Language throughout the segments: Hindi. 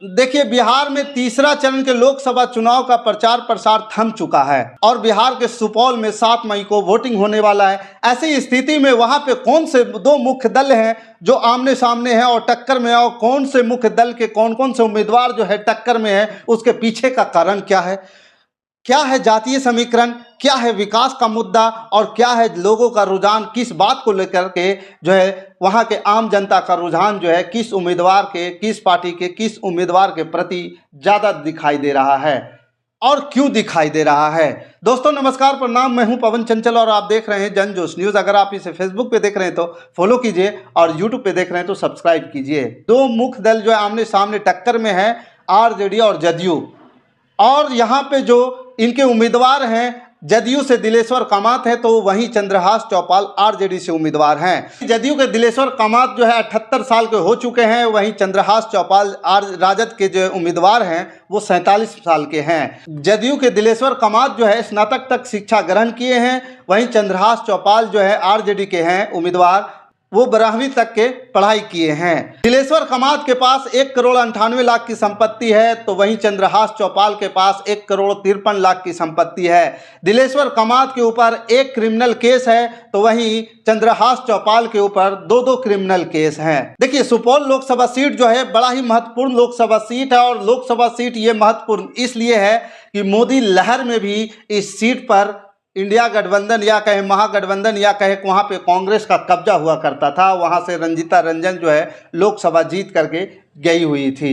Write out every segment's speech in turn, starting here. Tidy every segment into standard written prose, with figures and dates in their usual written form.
देखिए, बिहार में तीसरा चरण के लोकसभा चुनाव का प्रचार प्रसार थम चुका है और बिहार के सुपौल में 7 मई को वोटिंग होने वाला है। ऐसी स्थिति में वहां पे कौन से दो मुख्य दल हैं जो आमने सामने हैं और टक्कर में है, और कौन से मुख्य दल के कौन कौन से उम्मीदवार जो है टक्कर में है, उसके पीछे का कारण क्या है जातीय समीकरण, क्या है विकास का मुद्दा, और क्या है लोगों का रुझान, किस बात को लेकर के जो है वहां के आम जनता का रुझान जो है किस उम्मीदवार के, किस पार्टी के, किस उम्मीदवार के प्रति ज़्यादा दिखाई दे रहा है और क्यों दिखाई दे रहा है। दोस्तों नमस्कार, प्रणाम, मैं हूं पवन चंचल और आप देख रहे हैं जन जोश न्यूज़। अगर आप इसे फेसबुक पे देख रहे हैं तो फॉलो कीजिए और यूट्यूब पे देख रहे हैं तो सब्सक्राइब कीजिए। दो मुख्य दल जो है आमने सामने टक्कर में है, आरजेडी और जदयू। और यहाँ पे जो इनके उम्मीदवार हैं, जदयू से दिलेश्वर कामत है तो वहीं चंद्रहास चौपाल आरजेडी से उम्मीदवार हैं। जदयू के दिलेश्वर कामत जो है 78 साल के हो चुके हैं, वहीं चंद्रहास चौपाल राजद के जो उम्मीदवार हैं वो 47 साल के हैं। जदयू के दिलेश्वर कामत जो है स्नातक तक शिक्षा ग्रहण किए हैं, वहीं चंद्रहास चौपाल जो है आरजेडी के हैं उम्मीदवार, वो 12वीं तक के पढ़ाई किए हैं। दिलेश्वर कामत के पास 1,98,00,000 की संपत्ति है तो वहीं चंद्रहास चौपाल के पास 1,53,00,000 की संपत्ति है। दिलेश्वर कामत के ऊपर एक क्रिमिनल केस है तो वहीं चंद्रहास चौपाल के ऊपर 2 क्रिमिनल केस हैं। देखिए, सुपौल लोकसभा सीट जो है बड़ा ही महत्वपूर्ण लोकसभा सीट है और लोकसभा सीट ये महत्वपूर्ण इसलिए है कि मोदी लहर में भी इस सीट पर इंडिया गठबंधन या कहे महागठबंधन या कहे वहाँ पे कांग्रेस का कब्जा हुआ करता था। वहाँ से रंजीता रंजन जो है लोकसभा जीत करके गई हुई थी।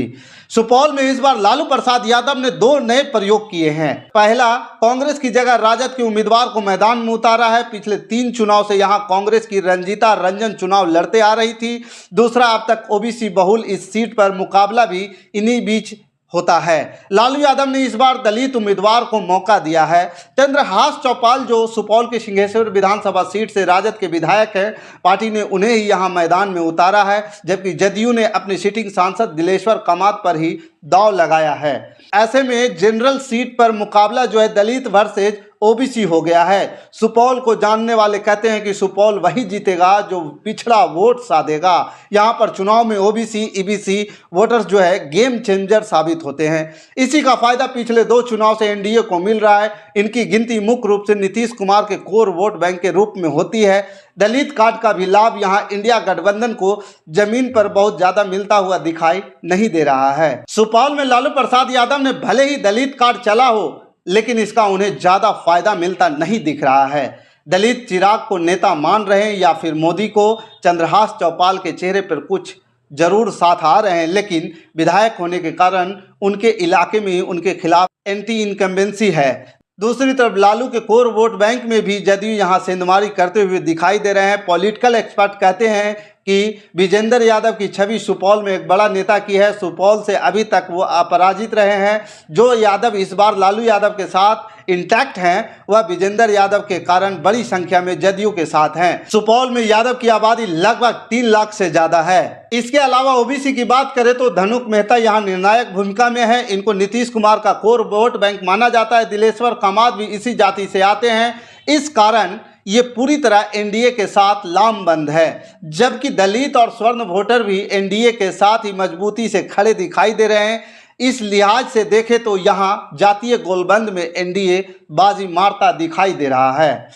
सुपौल में इस बार लालू प्रसाद यादव ने 2 नए प्रयोग किए हैं। पहला, कांग्रेस की जगह राजद के उम्मीदवार को मैदान में उतारा है। पिछले 3 चुनाव से यहाँ कांग्रेस की रंजीता रंजन चुनाव लड़ते आ रही थी। दूसरा, अब तक ओबीसी बहुल इस सीट पर मुकाबला भी इन्हीं बीच होता है। लालू यादव ने इस बार दलित उम्मीदवार को मौका दिया है। चंद्रहास चौपाल जो सुपौल के सिंहेश्वर विधानसभा सीट से राजद के विधायक हैं, पार्टी ने उन्हें ही यहां मैदान में उतारा है, जबकि जदयू ने अपने सिटिंग सांसद दिलेश्वर कामत पर ही दांव लगाया है। ऐसे में जनरल सीट पर मुकाबला जो है दलित वर्सेज ओबीसी हो गया है। सुपौल को जानने वाले कहते हैं कि सुपौल वही जीतेगा जो पिछड़ा वोट साधेगा। यहाँ पर चुनाव में ओबीसी ईबीसी वोटर्स जो है गेम चेंजर साबित होते हैं। इसी का फायदा पिछले 2 चुनाव से एनडीए को मिल रहा है। इनकी गिनती मुख्य रूप से नीतीश कुमार के कोर वोट बैंक के रूप में होती है। दलित कार्ड का भी लाभ यहाँ इंडिया गठबंधन को जमीन पर बहुत ज्यादा मिलता हुआ दिखाई नहीं दे रहा है। सुपौल में लालू प्रसाद यादव ने भले ही दलित कार्ड चला हो, लेकिन इसका उन्हें ज्यादा फायदा मिलता नहीं दिख रहा है। दलित चिराग को नेता मान रहे हैं या फिर मोदी को। चंद्रहास चौपाल के चेहरे पर कुछ जरूर साथ आ रहे हैं, लेकिन विधायक होने के कारण उनके इलाके में उनके खिलाफ एंटी इनकम्बेंसी है। दूसरी तरफ लालू के कोर वोट बैंक में भी जदयू यहाँ सेंधमारी करते हुए दिखाई दे रहे हैं। पॉलिटिकल एक्सपर्ट कहते हैं कि विजेंद्र यादव की छवि सुपौल में एक बड़ा नेता की है। सुपौल से अभी तक वो अपराजित रहे हैं। जो यादव इस बार लालू यादव के साथ इंटैक्ट हैं, वह विजेंद्र यादव के कारण बड़ी संख्या में जदयू के साथ हैं। सुपौल में यादव की आबादी लगभग 3 लाख से ज्यादा है। इसके अलावा ओबीसी की बात करें तो धनुक मेहता यहाँ निर्णायक भूमिका में है। इनको नीतीश कुमार का कोर वोट बैंक माना जाता है। दिलेश्वर कामत भी इसी जाति से आते हैं। इस कारण ये पूरी तरह एनडीए के साथ लामबंद है, जबकि दलित और स्वर्ण वोटर भी एनडीए के साथ ही मजबूती से खड़े दिखाई दे रहे हैं। इस लिहाज से देखें तो यहाँ जातीय गोलबंद में एनडीए बाजी मारता दिखाई दे रहा है।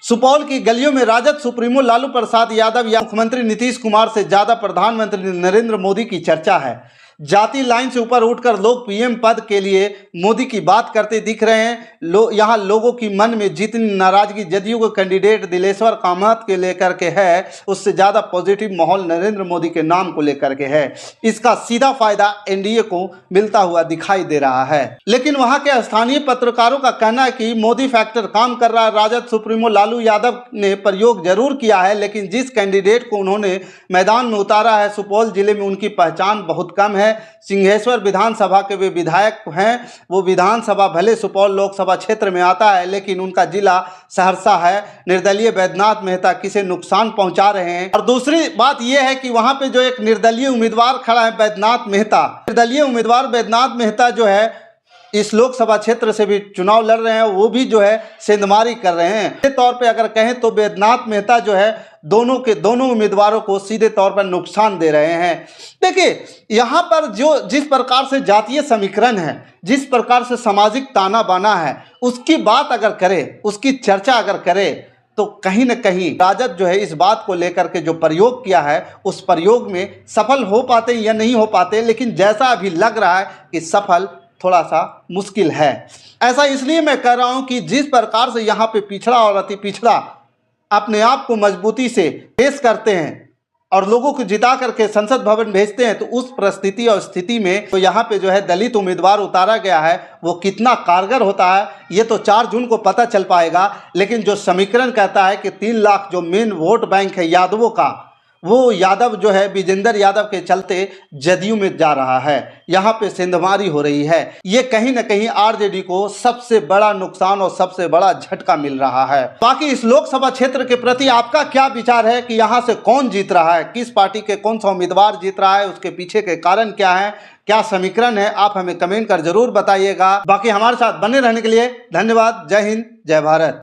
सुपौल की गलियों में राजद सुप्रीमो लालू प्रसाद यादव या मुख्यमंत्री नीतीश कुमार से ज्यादा प्रधानमंत्री नरेंद्र मोदी की चर्चा है। जाति लाइन से ऊपर उठकर लोग पीएम पद के लिए मोदी की बात करते दिख रहे हैं। यहाँ लोगों की मन में जितनी नाराजगी जदयू के कैंडिडेट दिलेश्वर कामत के लेकर के है, उससे ज़्यादा पॉजिटिव माहौल नरेंद्र मोदी के नाम को लेकर के है। इसका सीधा फायदा एनडीए को मिलता हुआ दिखाई दे रहा है। लेकिन वहाँ के स्थानीय पत्रकारों का कहना है कि मोदी फैक्टर काम कर रहा है। राजद सुप्रीमो लालू यादव ने प्रयोग जरूर किया है, लेकिन जिस कैंडिडेट को उन्होंने मैदान में उतारा है, सुपौल जिले में उनकी पहचान बहुत कम है। सिंहेश्वर विधानसभा के वे विधायक हैं। वो विधानसभा भले सुपौल लोकसभा क्षेत्र में आता है, लेकिन उनका जिला सहरसा है। निर्दलीय बैद्यनाथ मेहता किसे नुकसान पहुंचा रहे हैं। और दूसरी बात यह है कि वहां पे जो एक निर्दलीय उम्मीदवार खड़ा है बैद्यनाथ मेहता, निर्दलीय उम्मीदवार बैद्यनाथ मेहता जो है इस लोकसभा क्षेत्र से भी चुनाव लड़ रहे हैं। वो भी जो है सेंधमारी कर रहे हैं। इस तौर पे अगर कहें तो बैद्यनाथ मेहता जो है दोनों के दोनों उम्मीदवारों को सीधे तौर पर नुकसान दे रहे हैं। देखिए, यहाँ पर जिस प्रकार से जातीय समीकरण है, जिस प्रकार से सामाजिक ताना बाना है, उसकी बात अगर करें, उसकी चर्चा अगर करें, तो कहीं न कहीं राजद जो है इस बात को लेकर के जो प्रयोग किया है, उस प्रयोग में सफल हो पाते या नहीं हो पाते, लेकिन जैसा अभी लग रहा है कि सफल थोड़ा सा मुश्किल है। ऐसा इसलिए मैं कह रहा हूं कि जिस प्रकार से यहाँ पे पिछड़ा और अति पिछड़ा अपने आप को मजबूती से पेश करते हैं और लोगों को जिता करके संसद भवन भेजते हैं, तो उस परिस्थिति और स्थिति में तो यहाँ पे जो है दलित उम्मीदवार उतारा गया है, वो कितना कारगर होता है ये तो 4 जून को पता चल पाएगा। लेकिन जो समीकरण कहता है कि 3 लाख जो मेन वोट बैंक है यादवों का, वो यादव जो है विजेंद्र यादव के चलते जदयू में जा रहा है, यहाँ पे सेंधमारी हो रही है। ये कहीं ना कहीं आरजेडी को सबसे बड़ा नुकसान और सबसे बड़ा झटका मिल रहा है। बाकी इस लोकसभा क्षेत्र के प्रति आपका क्या विचार है कि यहाँ से कौन जीत रहा है, किस पार्टी के कौन सा उम्मीदवार जीत रहा है, उसके पीछे के कारण क्या है, क्या समीकरण है, आप हमें कमेंट कर जरूर बताइएगा। बाकी हमारे साथ बने रहने के लिए धन्यवाद। जय हिंद, जय भारत।